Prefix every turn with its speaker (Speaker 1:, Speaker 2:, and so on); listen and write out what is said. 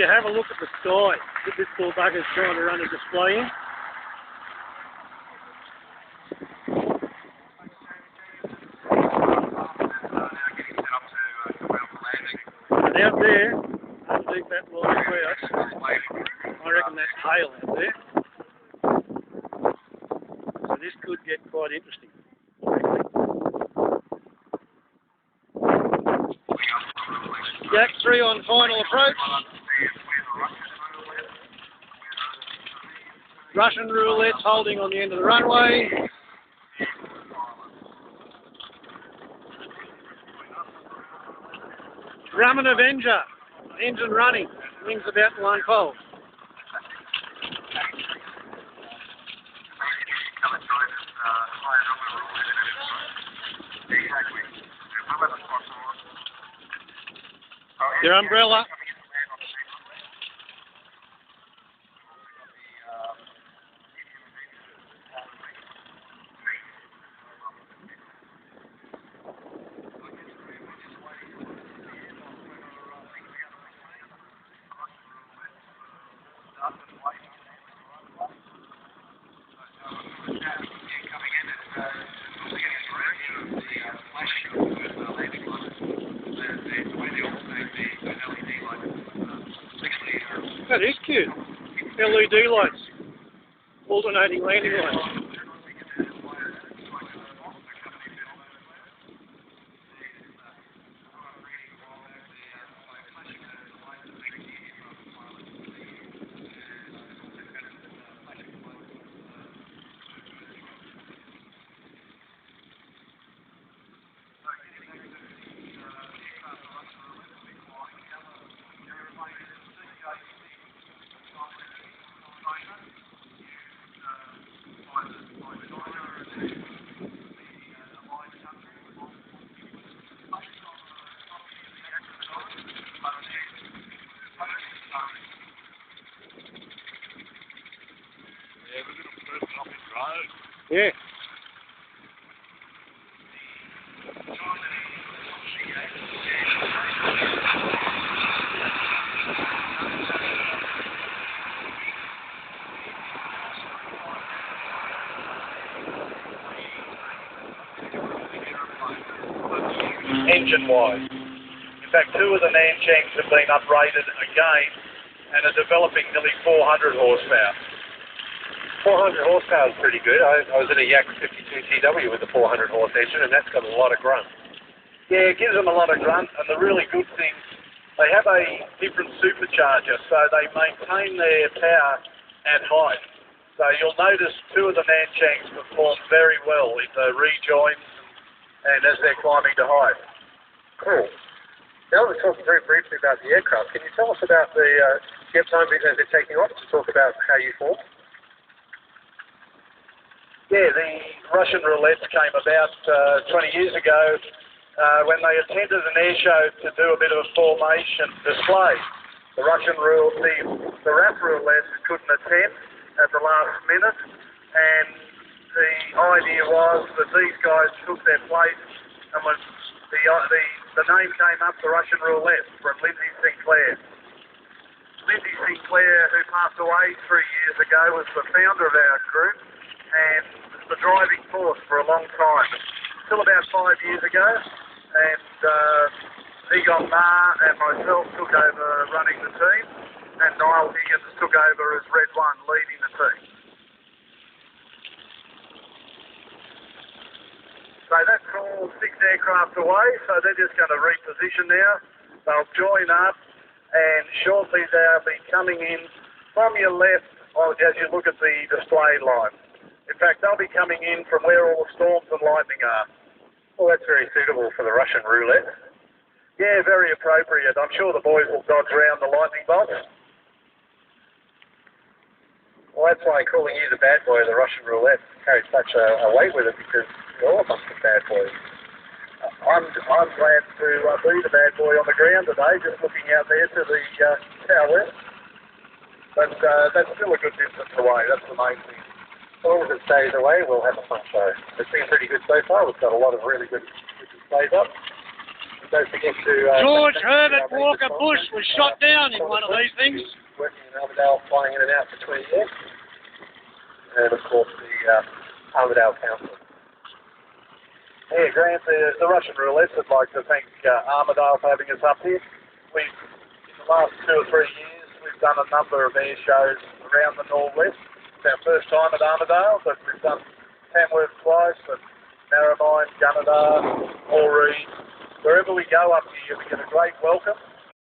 Speaker 1: you have a look at the sky that this poor bugger's trying to run a display in. And out there, underneath that line of clouds, I reckon that's hail out there. So this could get quite interesting. Yak-3 on final approach. Russian Roulettes holding on the end of the runway. Grumman Avenger, engine running, wings about to unfold. Your umbrella. That is cute. LED lights. Alternating landing lights. Yeah.
Speaker 2: Engine-wise. In fact, two of the Nanshangs have been uprated again and are developing nearly 400 horsepower. 400 horsepower is pretty good. I was in a Yak-52TW with a 400 horse engine, and that's got a lot of grunt. Yeah, it gives them a lot of grunt, and the really good thing, they have a different supercharger, so they maintain their power at height. So you'll notice two of the Nanshangs perform very well in the rejoins and as they're climbing to height.
Speaker 3: Cool. Now we're talking very briefly about the aircraft. Can you tell us about the, do you have time as they're taking off to talk about how you formed?
Speaker 2: Yeah, the Russian Roulettes came about 20 years ago when they attended an air show to do a bit of a formation display. The the RAF Roulettes couldn't attend at the last minute, and the idea was that these guys took their place, and when the name came up, the Russian Roulette, from Lindsay Sinclair. Lindsay Sinclair, who passed away 3 years ago, was the founder of our group and the driving force for a long time. Till about 5 years ago, and Egon Marr and myself took over running the team, and Niall Higgins took over as Red One, leading the team. So that's all 6 aircraft away, so they're just going to reposition now. They'll join up, and shortly they'll be coming in from your left as you look at the display line. In fact, they'll be coming in from where all the storms and lightning are.
Speaker 3: Well, that's very suitable for the Russian Roulette.
Speaker 2: Yeah, very appropriate. I'm sure the boys will dodge around the lightning bolts.
Speaker 3: Well, that's why calling you the bad boy of the Russian Roulette carries such a weight with it, because all of us are bad boys.
Speaker 2: I'm glad to be the bad boy on the ground today, just looking out there to the southwest. But that's still a good distance away, that's the main thing.
Speaker 3: As long as it stays away, we'll have a fun show. It's been pretty good so far. We've got a lot of really good displays up. don't forget to...
Speaker 1: George Herbert Walker Bush was shot down in one of these things.
Speaker 3: Working in Armidale, flying in and out for 20 years. And of course the Armidale Council. Yeah, Grant, the Russian Roulettes would like to thank Armidale for having us up here. In the last 2 or 3 years, we've done a number of air shows around the Northwest. It's our first time at Armidale, but we've done Tamworth twice, and Narrabeen, Gunnedah, Moree. Wherever we go up here, we get a great welcome.